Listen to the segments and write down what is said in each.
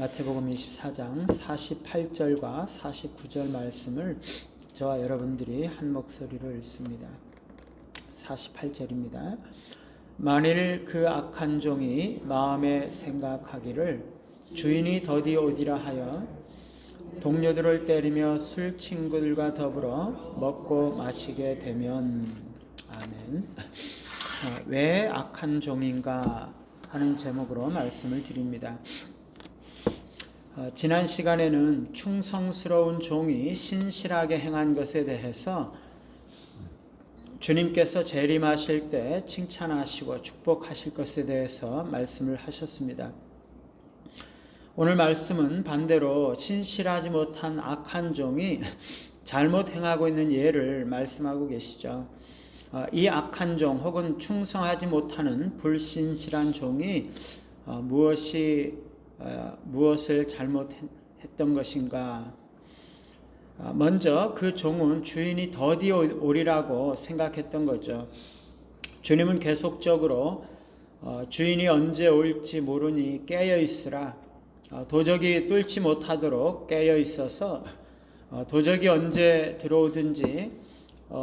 마태복음 24장 48절과 49절 말씀을 저와 여러분들이 한 목소리로 읽습니다. 48절입니다. 만일 그 악한 종이 마음에 생각하기를 주인이 더디 오리라 하여 동료들을 때리며 술 친구들과 더불어 먹고 마시게 되면 아멘. 왜 악한 종인가 하는 제목으로 말씀을 드립니다. 지난 시간에는 충성스러운 종이 신실하게 행한 것에 대해서 주님께서 재림하실 때 칭찬하시고 축복하실 것에 대해서 말씀을 하셨습니다. 오늘 말씀은 반대로 신실하지 못한 악한 종이 잘못 행하고 있는 예를 말씀하고 계시죠. 이 악한 종 혹은 충성하지 못하는 불신실한 종이 무엇을 잘못했던 것인가? 먼저 그 종은 주인이 더디 오리라고 생각했던 거죠. 주님은 계속적으로 주인이 언제 올지 모르니 깨어 있으라, 도적이 뚫지 못하도록 깨어 있어서 도적이 언제 들어오든지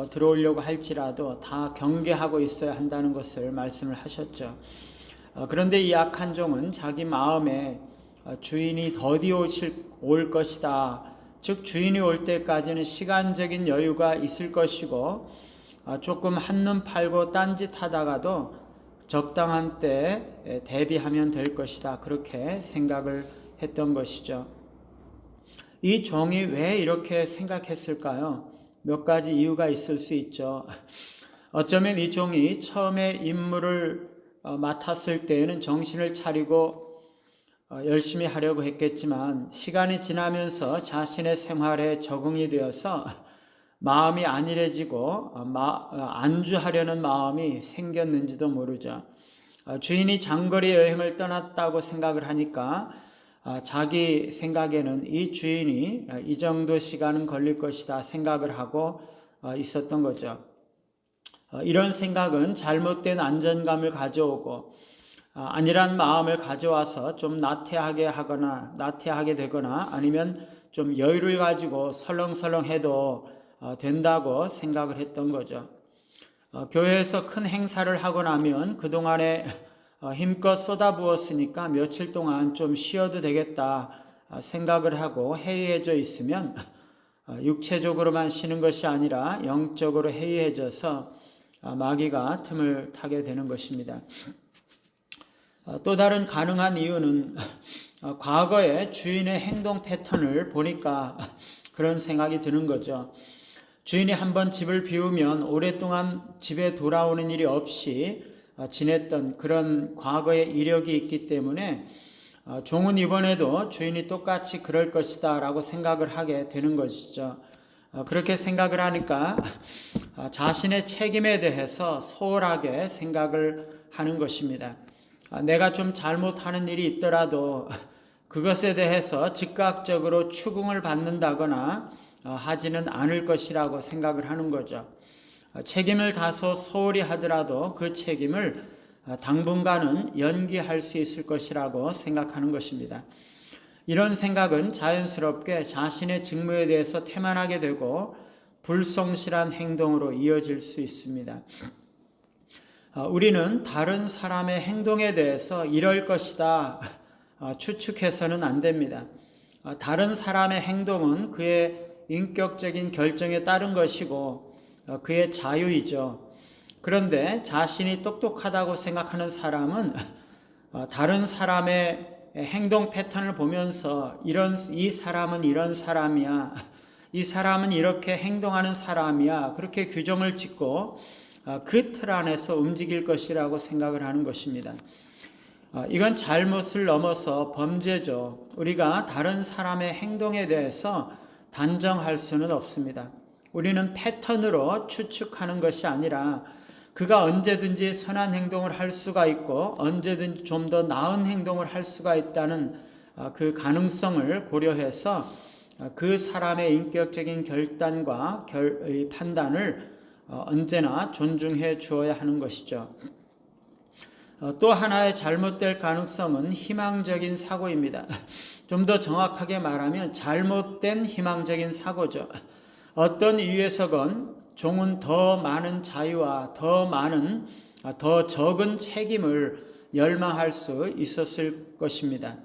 들어오려고 할지라도 다 경계하고 있어야 한다는 것을 말씀을 하셨죠. 그런데 이 악한 종은 자기 마음에 주인이 더디 올 것이다, 즉 주인이 올 때까지는 시간적인 여유가 있을 것이고 조금 한눈 팔고 딴짓하다가도 적당한 때 대비하면 될 것이다, 그렇게 생각을 했던 것이죠. 이 종이 왜 이렇게 생각했을까요? 몇 가지 이유가 있을 수 있죠. 어쩌면 이 종이 처음에 임무를 맡았을 때에는 정신을 차리고 열심히 하려고 했겠지만 시간이 지나면서 자신의 생활에 적응이 되어서 마음이 안일해지고 안주하려는 마음이 생겼는지도 모르죠. 주인이 장거리 여행을 떠났다고 생각을 하니까 자기 생각에는 이 주인이 이 정도 시간은 걸릴 것이다 생각을 하고 있었던 거죠. 이런 생각은 잘못된 안정감을 가져오고 안일한 마음을 가져와서 좀 나태하게 되거나 아니면 좀 여유를 가지고 설렁설렁해도 된다고 생각을 했던 거죠. 교회에서 큰 행사를 하고 나면 그동안에 힘껏 쏟아부었으니까 며칠 동안 좀 쉬어도 되겠다 생각을 하고 해이해져 있으면 육체적으로만 쉬는 것이 아니라 영적으로 해이해져서 마귀가 틈을 타게 되는 것입니다. 또 다른 가능한 이유는 과거의 주인의 행동 패턴을 보니까 그런 생각이 드는 거죠. 주인이 한번 집을 비우면 오랫동안 집에 돌아오는 일이 없이 지냈던 그런 과거의 이력이 있기 때문에 종은 이번에도 주인이 똑같이 그럴 것이다 라고 생각을 하게 되는 것이죠. 그렇게 생각을 하니까 자신의 책임에 대해서 소홀하게 생각을 하는 것입니다. 내가 좀 잘못하는 일이 있더라도 그것에 대해서 즉각적으로 추궁을 받는다거나 하지는 않을 것이라고 생각을 하는 거죠. 책임을 다소 소홀히 하더라도 그 책임을 당분간은 연기할 수 있을 것이라고 생각하는 것입니다. 이런 생각은 자연스럽게 자신의 직무에 대해서 태만하게 되고 불성실한 행동으로 이어질 수 있습니다. 우리는 다른 사람의 행동에 대해서 이럴 것이다 추측해서는 안 됩니다. 다른 사람의 행동은 그의 인격적인 결정에 따른 것이고 그의 자유이죠. 그런데 자신이 똑똑하다고 생각하는 사람은 다른 사람의 행동 패턴을 보면서 이 사람은 이런 사람이야, 이 사람은 이렇게 행동하는 사람이야, 그렇게 규정을 짓고 그 틀 안에서 움직일 것이라고 생각을 하는 것입니다. 이건 잘못을 넘어서 범죄죠. 우리가 다른 사람의 행동에 대해서 단정할 수는 없습니다. 우리는 패턴으로 추측하는 것이 아니라 그가 언제든지 선한 행동을 할 수가 있고 언제든지 좀 더 나은 행동을 할 수가 있다는 그 가능성을 고려해서 그 사람의 인격적인 결단과 판단을 언제나 존중해 주어야 하는 것이죠. 또 하나의 잘못될 가능성은 희망적인 사고입니다. 좀 더 정확하게 말하면 잘못된 희망적인 사고죠. 어떤 이유에서건 종은 더 많은 자유와 더 적은 책임을 열망할 수 있었을 것입니다.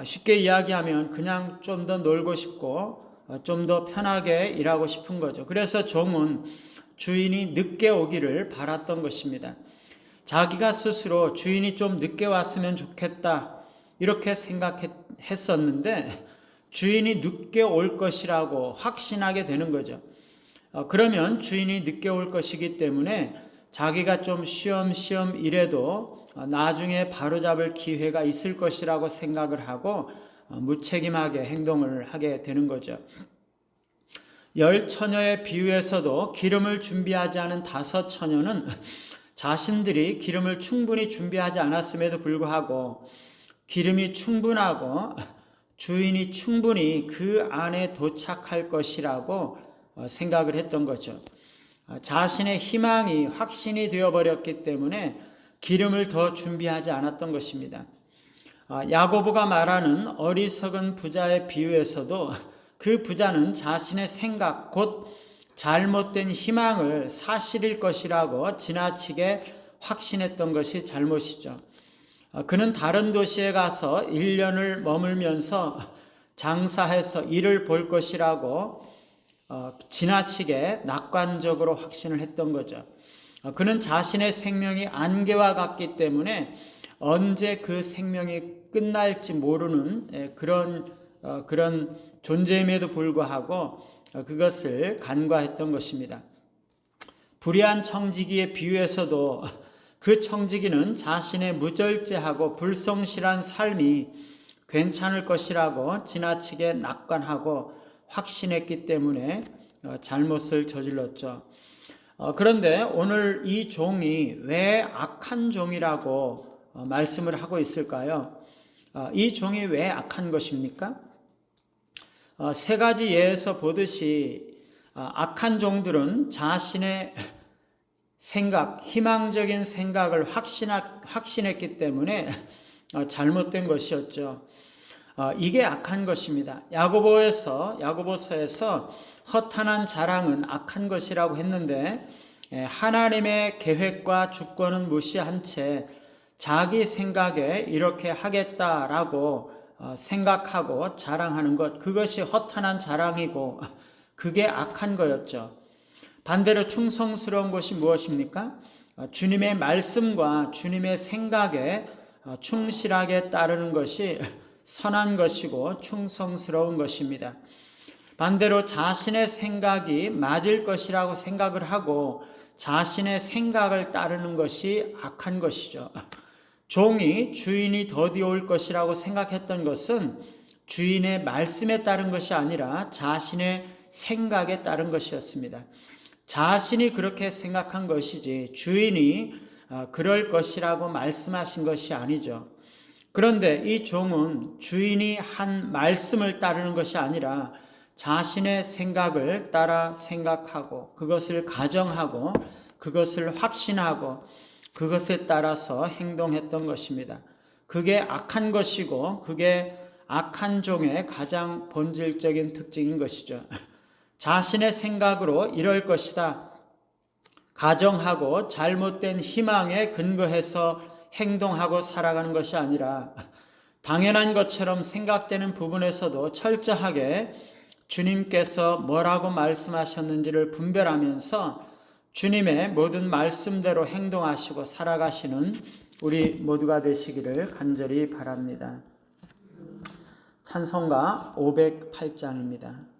쉽게 이야기하면 그냥 좀 더 놀고 싶고 좀 더 편하게 일하고 싶은 거죠. 그래서 종은 주인이 늦게 오기를 바랐던 것입니다. 자기가 스스로 주인이 좀 늦게 왔으면 좋겠다 이렇게 생각했었는데 주인이 늦게 올 것이라고 확신하게 되는 거죠. 그러면 주인이 늦게 올 것이기 때문에 자기가 좀 쉬엄쉬엄 일해도 나중에 바로잡을 기회가 있을 것이라고 생각을 하고 무책임하게 행동을 하게 되는 거죠. 10처녀의 비유에서도 기름을 준비하지 않은 5처녀는 자신들이 기름을 충분히 준비하지 않았음에도 불구하고 기름이 충분하고 주인이 충분히 그 안에 도착할 것이라고 생각을 했던 거죠. 자신의 희망이 확신이 되어버렸기 때문에 기름을 더 준비하지 않았던 것입니다. 야고보가 말하는 어리석은 부자의 비유에서도 그 부자는 자신의 생각 곧 잘못된 희망을 사실일 것이라고 지나치게 확신했던 것이 잘못이죠. 그는 다른 도시에 가서 1년을 머물면서 장사해서 일을 볼 것이라고 지나치게 낙관적으로 확신을 했던 거죠. 그는 자신의 생명이 안개와 같기 때문에 언제 그 생명이 끝날지 모르는 그런 존재임에도 불구하고 그것을 간과했던 것입니다. 불의한 청지기의 비유에서도 그 청지기는 자신의 무절제하고 불성실한 삶이 괜찮을 것이라고 지나치게 낙관하고 확신했기 때문에 잘못을 저질렀죠. 그런데 오늘 이 종이 왜 악한 종이라고 말씀을 하고 있을까요? 이 종이 왜 악한 것입니까? 3가지 예에서 보듯이 악한 종들은 자신의 생각, 희망적인 생각을 확신했기 때문에 잘못된 것이었죠. 이게 악한 것입니다. 야고보서에서 허탄한 자랑은 악한 것이라고 했는데 하나님의 계획과 주권은 무시한 채 자기 생각에 이렇게 하겠다라고 생각하고 자랑하는 것, 그것이 허탄한 자랑이고 그게 악한 거였죠. 반대로 충성스러운 것이 무엇입니까? 주님의 말씀과 주님의 생각에 충실하게 따르는 것이 선한 것이고 충성스러운 것입니다. 반대로 자신의 생각이 맞을 것이라고 생각을 하고 자신의 생각을 따르는 것이 악한 것이죠. 종이 주인이 더디 올 것이라고 생각했던 것은 주인의 말씀에 따른 것이 아니라 자신의 생각에 따른 것이었습니다. 자신이 그렇게 생각한 것이지 주인이 그럴 것이라고 말씀하신 것이 아니죠. 그런데 이 종은 주인이 한 말씀을 따르는 것이 아니라 자신의 생각을 따라 생각하고 그것을 가정하고 그것을 확신하고 그것에 따라서 행동했던 것입니다. 그게 악한 것이고 그게 악한 종의 가장 본질적인 특징인 것이죠. 자신의 생각으로 이럴 것이다 가정하고 잘못된 희망에 근거해서 행동하고 살아가는 것이 아니라 당연한 것처럼 생각되는 부분에서도 철저하게 주님께서 뭐라고 말씀하셨는지를 분별하면서 주님의 모든 말씀대로 행동하시고 살아가시는 우리 모두가 되시기를 간절히 바랍니다. 찬송가 508장입니다.